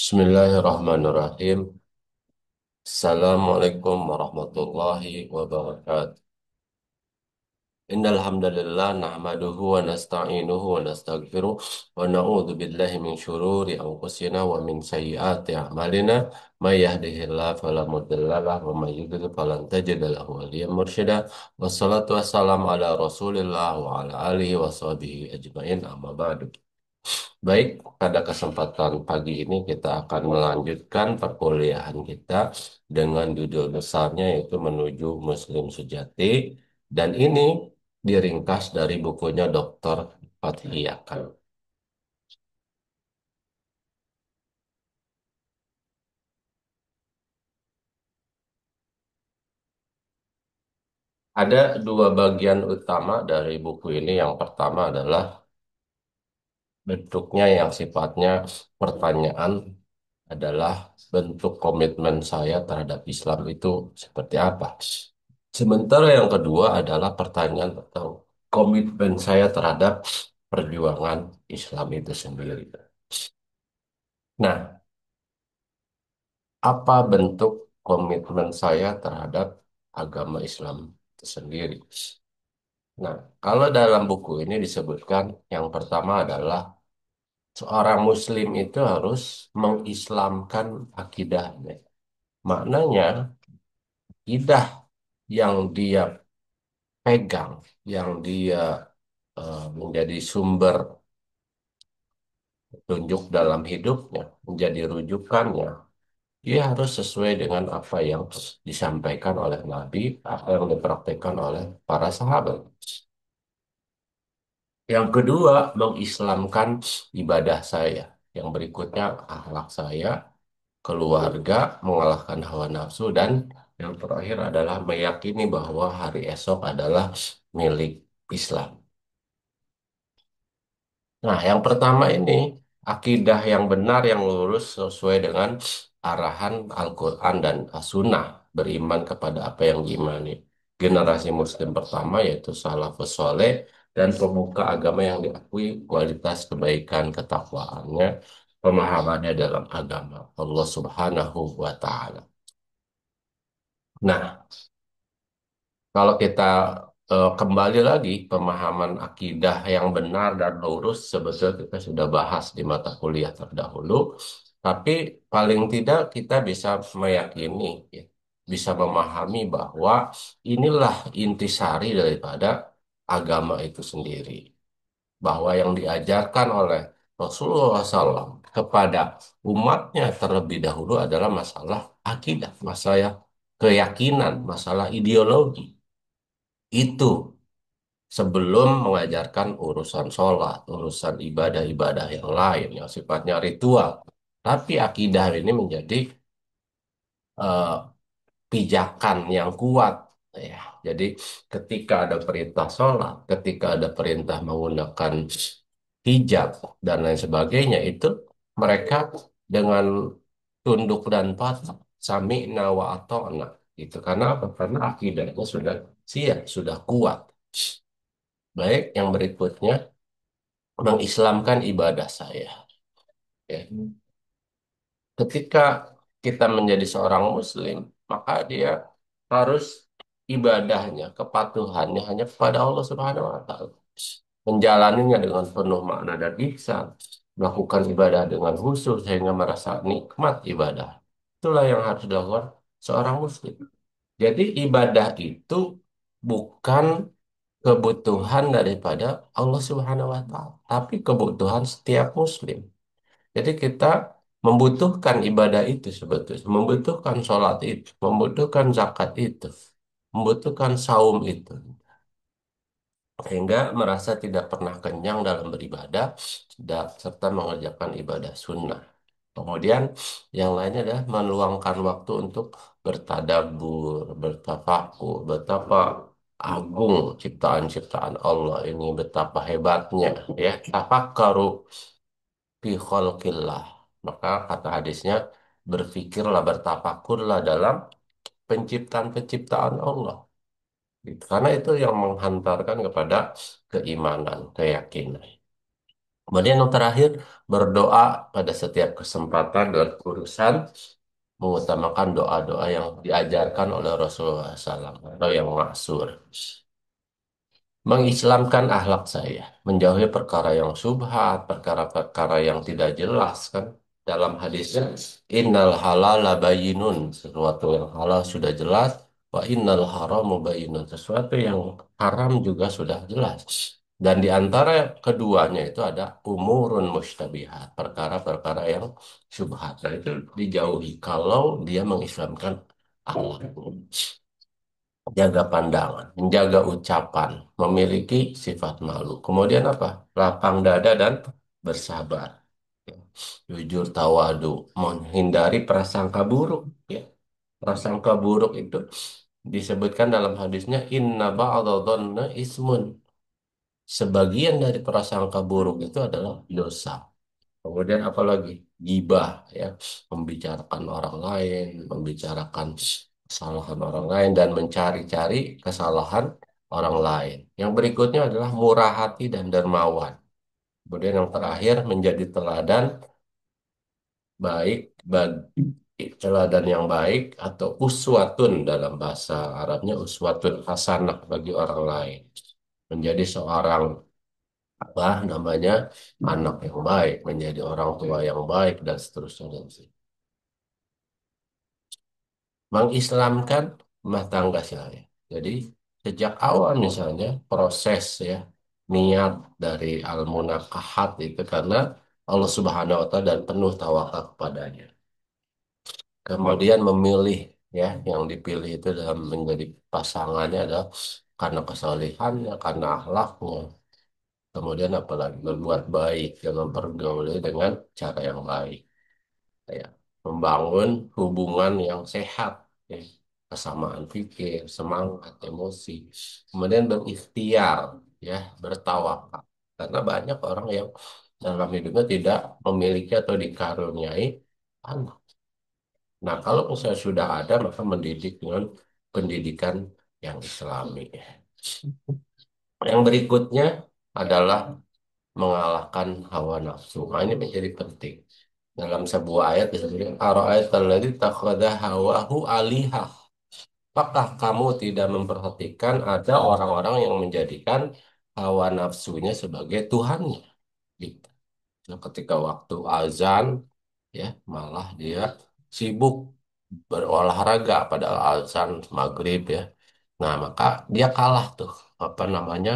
Bismillahirrahmanirrahim. Assalamualaikum warahmatullahi wabarakatuh. Innal hamdalillah nahmaduhu wa nasta'inuhu wa nastaghfiruh wa na'udzu billahi min syururi anfusina wa min sayyiati a'malina may yahdihillahu fala mudilla lahu wa may yudlil falan tajida lahu waliyyan mursyida. Wassalatu wassalamu ala Rasulillah wa ala alihi wa sahbihi ajmain amma ba'du. Baik, pada kesempatan pagi ini kita akan melanjutkan perkuliahan kita dengan judul besarnya yaitu Menuju Muslim Sejati. Dan ini diringkas dari bukunya Dr. Fathia Khan. Ada dua bagian utama dari buku ini. Yang pertama adalah bentuknya yang sifatnya pertanyaan adalah bentuk komitmen saya terhadap Islam itu seperti apa. Sementara yang kedua adalah pertanyaan tentang komitmen saya terhadap perjuangan Islam itu sendiri. Nah, apa bentuk komitmen saya terhadap agama Islam itu sendiri? Nah, kalau dalam buku ini disebutkan yang pertama adalah seorang Muslim itu harus mengislamkan akidahnya. Maknanya, akidah yang dia pegang, yang dia menjadi sumber petunjuk dalam hidupnya, menjadi rujukannya, dia harus sesuai dengan apa yang disampaikan oleh Nabi, apa yang dipraktikkan oleh para sahabat. Yang kedua, mengislamkan ibadah saya. Yang berikutnya, akhlak saya, keluarga, mengalahkan hawa nafsu, dan yang terakhir adalah meyakini bahwa hari esok adalah milik Islam. Nah, yang pertama ini, akidah yang benar yang lurus sesuai dengan arahan Al-Quran dan As-Sunnah, beriman kepada apa yang diimani. Generasi Muslim pertama yaitu salafus soleh dan pemuka agama yang diakui kualitas kebaikan ketakwaannya, pemahamannya dalam agama Allah Subhanahu wa Ta'ala. Nah, kalau kita kembali lagi pemahaman akidah yang benar dan lurus sebetulnya kita sudah bahas di mata kuliah terdahulu, tapi paling tidak kita bisa meyakini, ya, bisa memahami bahwa inilah intisari daripada agama itu sendiri, bahwa yang diajarkan oleh Rasulullah SAW kepada umatnya terlebih dahulu adalah masalah akidah, masalah keyakinan, masalah ideologi. Itu sebelum mengajarkan urusan sholat, urusan ibadah-ibadah yang lain yang sifatnya ritual. Tapi akidah ini menjadi eh, pijakan yang kuat. Ya, jadi ketika ada perintah sholat, ketika ada perintah menggunakan hijab dan lain sebagainya, itu mereka dengan tunduk dan patuh, sami'na wa ata'na. Itu karena apa? Karena akidahnya sudah siap, sudah kuat. Baik, yang berikutnya mengislamkan ibadah saya. Ya. Ketika kita menjadi seorang Muslim, maka dia harus ibadahnya, kepatuhannya hanya kepada Allah Subhanahu wa Ta'ala. Menjalaninya dengan penuh makna dan ihsan, melakukan ibadah dengan khusyuk sehingga merasa nikmat ibadah. Itulah yang harus dilakukan seorang Muslim. Jadi ibadah itu bukan kebutuhan daripada Allah Subhanahu wa Ta'ala, tapi kebutuhan setiap Muslim. Jadi kita membutuhkan ibadah itu sebetulnya, membutuhkan sholat itu, membutuhkan zakat itu, membutuhkan saum itu, sehingga merasa tidak pernah kenyang dalam beribadah serta mengerjakan ibadah sunnah. Kemudian yang lainnya adalah meluangkan waktu untuk bertadabbur, bertafakur, betapa agung ciptaan-ciptaan Allah ini, betapa hebatnya, ya, tafakkaru fi khalqillah. Maka kata hadisnya, berpikirlah, bertafakurlah dalam penciptaan-penciptaan Allah. Gitu. Karena itu yang menghantarkan kepada keimanan, keyakinan. Kemudian yang terakhir, berdoa pada setiap kesempatan dan urusan, mengutamakan doa-doa yang diajarkan oleh Rasulullah SAW atau yang maksur. Mengislamkan akhlak saya, menjauhi perkara yang syubhat, perkara-perkara yang tidak jelas kan. Dalam hadisnya, innal halala bayyinun, sesuatu yang halal sudah jelas, wa innal haramu bayyinun, sesuatu yang haram juga sudah jelas. Dan di antara keduanya itu ada umurun mustabihat, perkara-perkara yang syubhat. Dan itu dijauhi kalau dia mengislamkan akhlak, jaga pandangan, menjaga ucapan, memiliki sifat malu. Kemudian apa? Lapang dada dan bersabar. Ya. Jujur tawadu, menghindari prasangka buruk. Ya. Prasangka buruk itu disebutkan dalam hadisnya inna ba'dadhanna ismun. Sebagian dari prasangka buruk itu adalah dosa. Kemudian apalagi gibah ya, membicarakan orang lain, membicarakan kesalahan orang lain dan mencari-cari kesalahan orang lain. Yang berikutnya adalah murah hati dan dermawan. Kemudian yang terakhir menjadi teladan baik bagi teladan yang baik atau uswatun dalam bahasa Arabnya uswatun hasanah bagi orang lain. Menjadi seorang apa namanya anak yang baik, menjadi orang tua yang baik dan seterusnya dan seterusnya. Mengislamkan rumah tangga saya. Jadi sejak awal misalnya proses ya niat dari al-munakahat itu karena Allah Subhanahu wa taala dan penuh tawakal kepadanya. Kemudian memilih ya yang dipilih itu dalam menjadi pasangannya adalah karena kesalehannya, karena akhlaknya. Kemudian apalagi berbuat baik dan mempergauli dengan cara yang baik. Ya, membangun hubungan yang sehat, ya. Kesamaan pikir, semangat, emosi, kemudian berikhtiar, ya, bertawakal. Karena banyak orang yang dalam hidupnya tidak memiliki atau dikaruniai anak. Nah, kalau misalnya sudah ada, maka mendidik dengan pendidikan yang Islami. Yang berikutnya adalah mengalahkan hawa nafsu. Nah, ini menjadi penting. Dalam sebuah ayat disebutkan ara'aital ladzi takhadha hawahu alihah. Apakah kamu tidak memperhatikan ada orang-orang yang menjadikan hawa nafsunya sebagai Tuhannya? Gitu. Nah, ketika waktu azan, ya malah dia sibuk berolahraga pada azan maghrib ya. Nah, maka dia kalah tuh apa namanya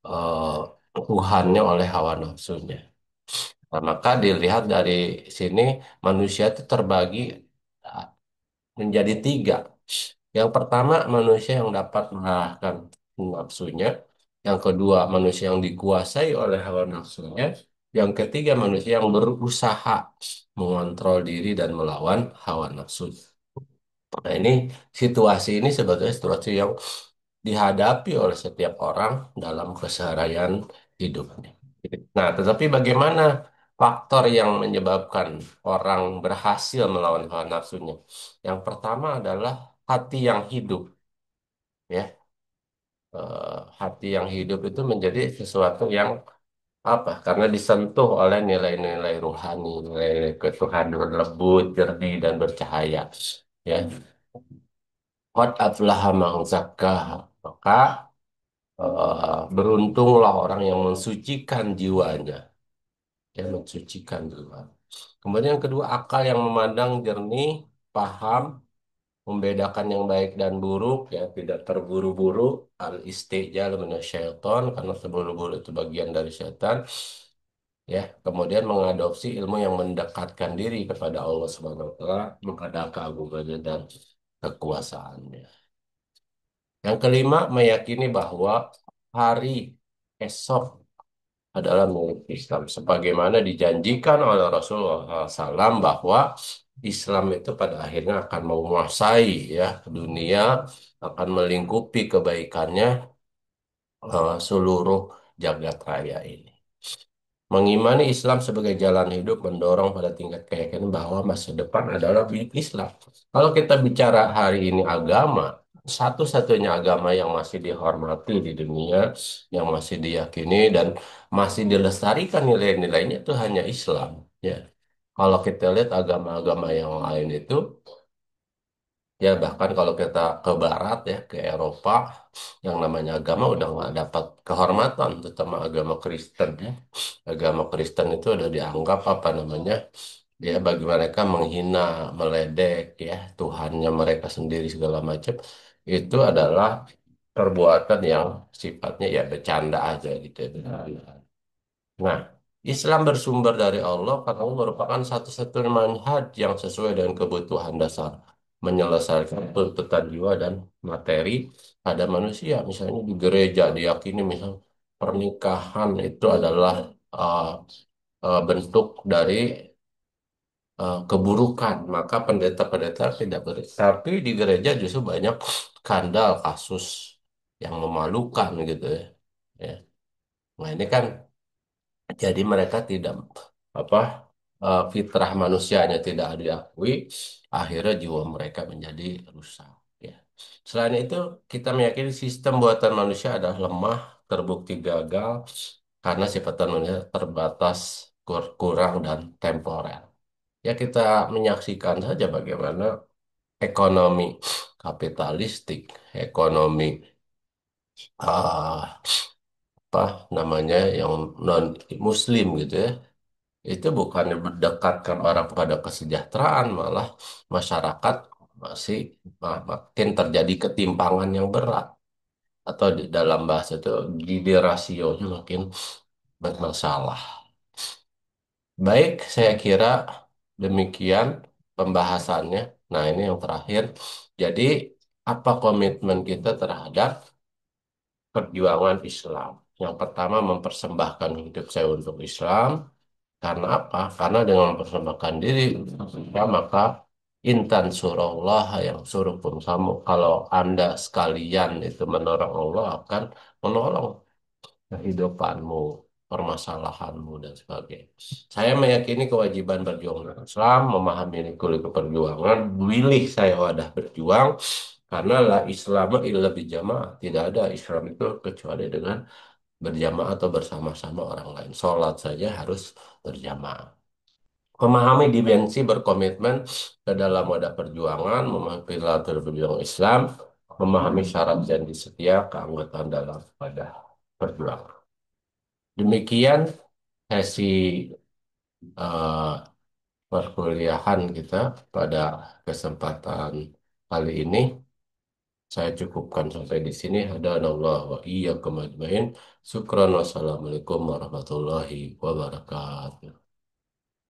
eh, Tuhannya oleh hawa nafsunya. Nah, maka dilihat dari sini manusia itu terbagi ah, menjadi tiga. Yang pertama manusia yang dapat mengalahkan nafsunya. Yang kedua manusia yang dikuasai oleh hawa nafsunya. Yang ketiga manusia yang berusaha mengontrol diri dan melawan hawa nafsu. Nah ini situasi ini sebetulnya situasi yang dihadapi oleh setiap orang dalam keseharian hidupnya. Nah, tetapi bagaimana faktor yang menyebabkan orang berhasil melawan hawa nafsunya? Yang pertama adalah hati yang hidup, ya. Hati yang hidup itu menjadi sesuatu yang apa? Karena disentuh oleh nilai-nilai rohani, nilai-nilai ketuhanan lembut, jernih, dan bercahaya. Ya, qad aflaha man zakkaha. Maka beruntunglah orang yang mensucikan jiwanya, ya mensucikan jiwa. Kemudian yang kedua, akal yang memandang jernih, paham, membedakan yang baik dan buruk, ya tidak terburu-buru, al-istijal minasyaiton, karena terburu-buru itu bagian dari setan, ya. Kemudian mengadopsi ilmu yang mendekatkan diri kepada Allah Subhanahu wa taala, menghadap keagungannya dan kekuasaannya. Yang kelima, meyakini bahwa hari esok adalah milik Islam. Sebagaimana dijanjikan oleh Rasulullah SAW bahwa Islam itu pada akhirnya akan menguasai ya dunia, akan melingkupi kebaikannya seluruh jagat raya ini. Mengimani Islam sebagai jalan hidup mendorong pada tingkat keyakinan bahwa masa depan adalah milik Islam. Kalau kita bicara hari ini agama, satu-satunya agama yang masih dihormati di dunia, yang masih diyakini dan masih dilestarikan nilai-nilainya itu hanya Islam. Ya, kalau kita lihat agama-agama yang lain itu, ya bahkan kalau kita ke Barat ya, ke Eropa, yang namanya agama udah nggak dapat kehormatan, terutama agama Kristen ya. Agama Kristen itu udah dianggap apa namanya? Ya bagi mereka menghina, meledek ya Tuhannya mereka sendiri segala macam itu adalah perbuatan yang sifatnya ya bercanda aja gitu ya. Nah, Islam bersumber dari Allah karena Allah merupakan satu-satunya manhaj yang sesuai dengan kebutuhan dasar menyelesaikan tuntutan jiwa dan materi pada manusia. Misalnya di gereja diyakini misal pernikahan itu adalah uh, bentuk dari keburukan, maka pendeta-pendeta tidak ber. Tapi di gereja justru banyak skandal kasus yang memalukan gitu ya. Ya. Nah ini kan jadi mereka tidak apa fitrah manusianya tidak diakui, akhirnya jiwa mereka menjadi rusak. Ya. Selain itu, kita meyakini sistem buatan manusia adalah lemah, terbukti gagal karena sifat manusia terbatas, kurang dan temporer. Ya kita menyaksikan saja bagaimana ekonomi kapitalistik, ekonomi ah, apa namanya yang non Muslim gitu ya, itu bukannya mendekatkan orang kepada kesejahteraan, malah masyarakat masih makin terjadi ketimpangan yang berat atau di dalam bahasa itu Gini rasionya makin bermasalah. Baik, saya kira demikian pembahasannya. Nah, ini yang terakhir. Jadi, apa komitmen kita terhadap perjuangan Islam? Yang pertama, mempersembahkan hidup saya untuk Islam. Karena apa? Karena dengan mempersembahkan diri untuk Islam, maka intan surullah yang suruh pun kamu. Kalau Anda sekalian itu menolong Allah akan menolong kehidupanmu, permasalahanmu, dan sebagainya. Saya meyakini kewajiban berjuang dalam Islam, memahami nilai perjuangan, wilih saya wadah berjuang, karena la Islam illa bijamaah. Tidak ada Islam itu kecuali dengan berjamaah atau bersama-sama orang lain. Sholat saja harus berjamaah. Memahami dimensi berkomitmen ke dalam wadah perjuangan, memahami pilatur perjuangan Islam, memahami syarat janji setia keanggotaan dalam wadah perjuangan. Demikian sesi eh, perkuliahan kita pada kesempatan kali ini. Saya cukupkan sampai di sini. Hadanallah wa iyyakum ajmain. Syukran wassalamualaikum warahmatullahi wabarakatuh.